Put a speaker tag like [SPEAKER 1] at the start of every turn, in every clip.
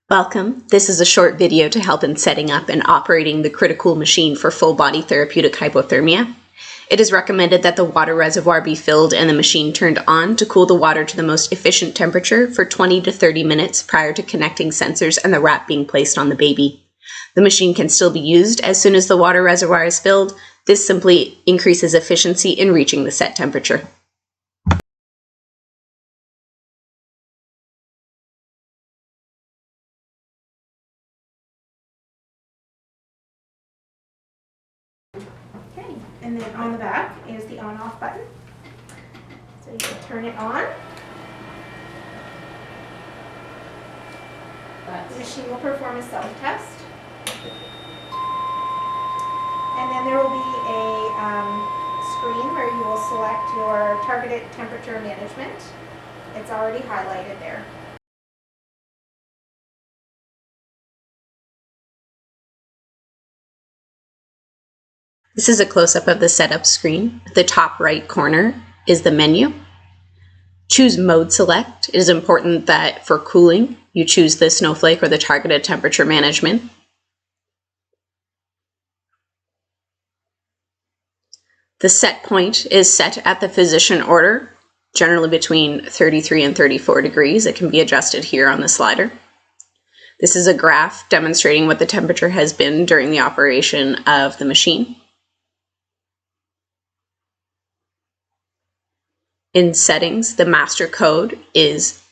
[SPEAKER 1] Welcome. This is a short video to help in setting up and operating the CritiCool machine for full body therapeutic hypothermia. It is recommended that the water reservoir be filled and the machine turned on to cool the water to the most efficient temperature for 20 to 30 minutes prior to connecting sensors and the wrap being placed on the baby. The machine can still be used as soon as the water reservoir is filled. This simply increases efficiency in reaching the set temperature.
[SPEAKER 2] Okay, and then on the back is the on-off button. So you can turn it on. The machine will perform a self-test. And then there will be a screen where you will select your targeted temperature management. It's already highlighted there.
[SPEAKER 1] This is a close-up of the setup screen. At the top right corner is the menu. Choose Mode Select. It is important that for cooling, you choose the snowflake or the targeted temperature management. The set point is set at the physician order, generally between 33 and 34 degrees. It can be adjusted here on the slider. This is a graph demonstrating what the temperature has been during the operation of the machine. In settings, the master code is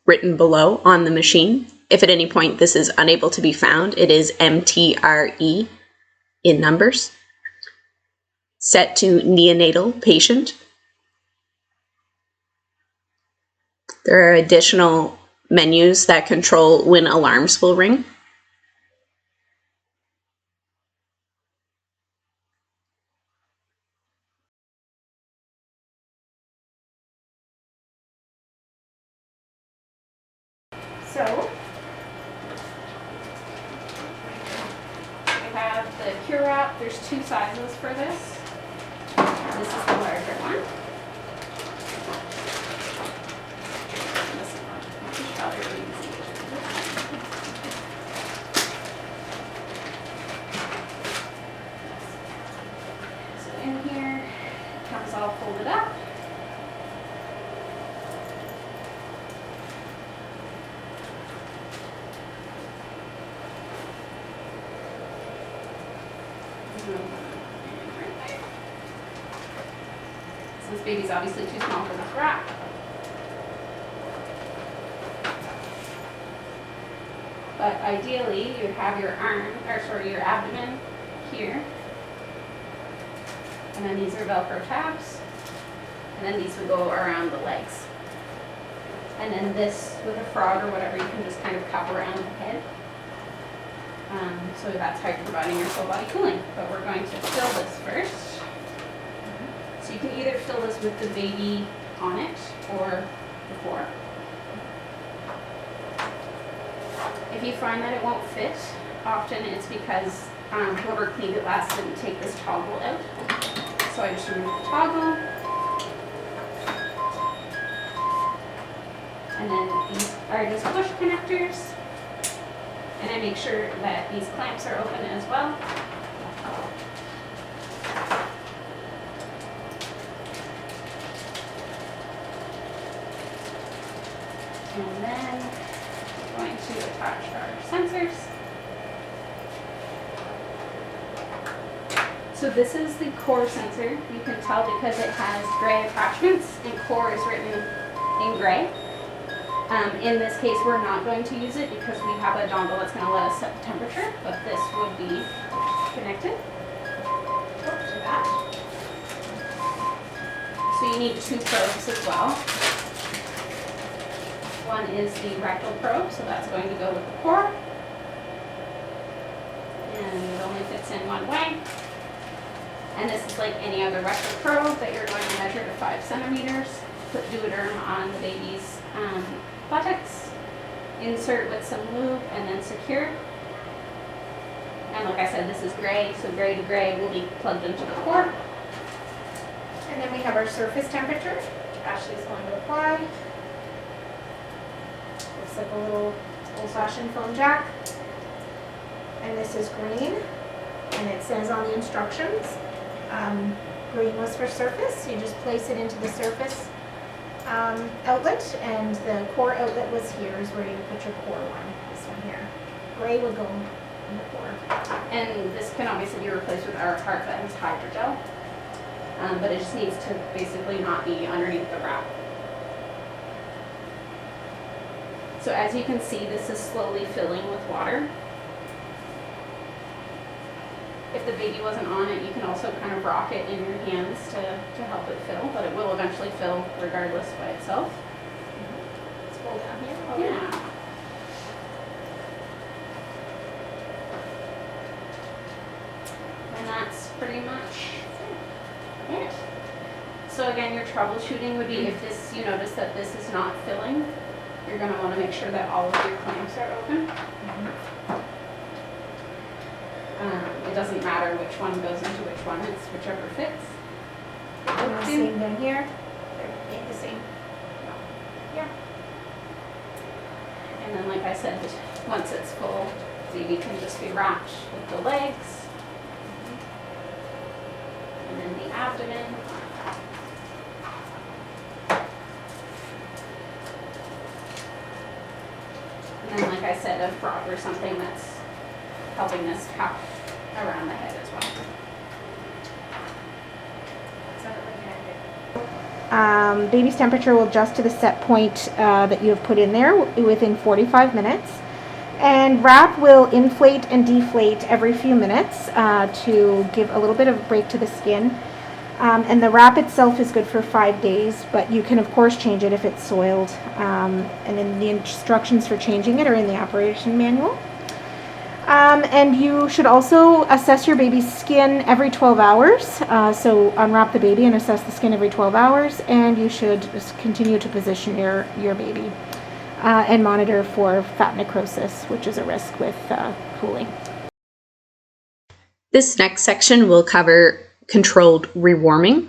[SPEAKER 1] written below on the machine. If at any point this is unable to be found, it is MTRE in numbers. Set to neonatal patient. There are additional menus that control when alarms will ring.
[SPEAKER 2] So, we have the Cure Wrap. There's two sizes for this. This is the larger one. This one is probably really easy. So in here, it comes all folded up. This baby's obviously too small for this wrap. But ideally, you would have your your abdomen here. And then these are Velcro tabs. And then these would go around the legs. And then this, with a frog or whatever, you can just kind of cup around the head. So that's how you're providing your full body cooling. But we're going to fill this first. So you can either fill this with the baby on it or before. If you find that it won't fit, often it's because whoever cleaned it last didn't take this toggle out. So I just remove the toggle. And then these are just push connectors. And I make sure that these clamps are open as well. And then we're going to attach our sensors. So this is the core sensor. You can tell because it has gray attachments and core is written in gray. In this case, we're not going to use it because we have a dongle that's going to let us set the temperature, but this would be connected to that. So you need two probes as well. One is the rectal probe, so that's going to go with the core. And it only fits in one way. And this is like any other rectal probe that you're going to measure to 5 centimeters. Put Duoderm on the baby's buttocks, insert with some lube, and then secure. And like I said, this is gray, so gray to gray will be plugged into the core. And then we have our surface temperature, which Ashley is going to apply. Looks like a little old-fashioned
[SPEAKER 3] compression foam jack. And this is green, and it says on the instructions, green was for surface. You just place it into the surface outlet, and the core outlet was here, is where you put your core one, this one here. Gray would go in the core.
[SPEAKER 2] And this can obviously be replaced with our part that has hydrogel, but it just needs to basically not be underneath the wrap. So as you can see, this is slowly filling with water. If the baby wasn't on it, you can also kind of rock it in your hands to help it fill, but it will eventually fill regardless by itself.
[SPEAKER 3] Let's pull down here. Oh,
[SPEAKER 2] Yeah. And that's pretty much it. So again, your troubleshooting would be if this, you notice that this is not filling, you're going to want to make sure that all of your clamps are open. It doesn't matter which one goes into which one, it's whichever fits.
[SPEAKER 3] The same down here. They're the same. Yeah.
[SPEAKER 2] And then like I said, once it's full, the baby can just be wrapped with the legs. And then the abdomen. And then like I said, a frog or something that's helping this cup around the head as well.
[SPEAKER 3] Baby's temperature will adjust to the set point that you have put in there within 45 minutes. And wrap will inflate and deflate every few minutes to give a little bit of a break to the skin. And the wrap itself is good for 5 days, but you can of course change it if it's soiled. And then the instructions for changing it are in the operation manual. And you should also assess your baby's skin every 12 hours. So unwrap the baby and assess the skin every 12 hours. And you should just continue to position your baby and monitor for fat necrosis, which is a risk with cooling.
[SPEAKER 1] This next section will cover controlled rewarming.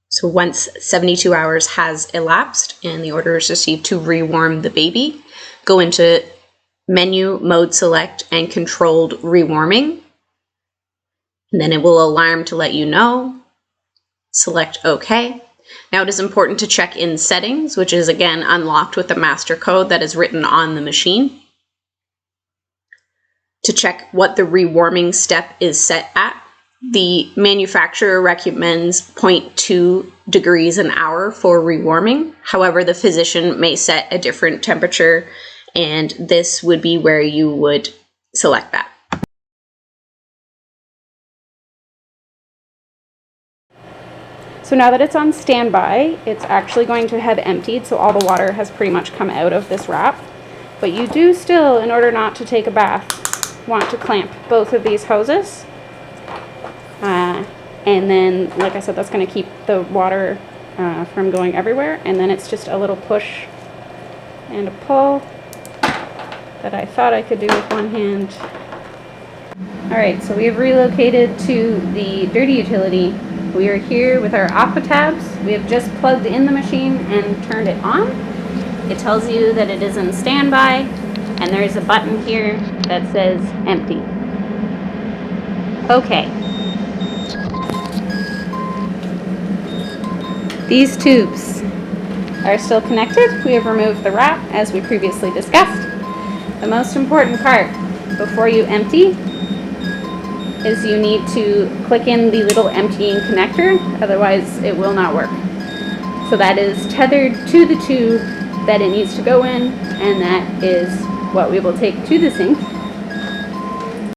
[SPEAKER 1] So once 72 hours has elapsed and the order is received to rewarm the baby, go into Menu, Mode Select, and Controlled Rewarming. And then it will alarm to let you know. Select OK. Now it is important to check in Settings, which is again unlocked with the master code that is written on the machine, to check what the rewarming step is set at. The manufacturer recommends 0.2 degrees an hour for rewarming. However, the physician may set a different temperature, and this would be where you would select that.
[SPEAKER 2] So now that it's on standby, it's actually going to have emptied, so all the water has pretty much come out of this wrap. But you do still, in order not to take a bath, want to clamp both of these hoses. And then, like I said, that's going to keep the water from going everywhere. And then it's just a little push and a pull that I thought I could do with one hand. Alright, so we have relocated to the dirty utility. We are here with our aqua tabs. We have just plugged in the machine and turned it on. It tells you that it is in standby, and there's a button here that says empty. Okay. These tubes are still connected. We have removed the wrap as we previously discussed. The most important part before you empty is you need to click in the little emptying connector, otherwise it will not work. So that is tethered to the tube that it needs to go in, and that is what we will take to the sink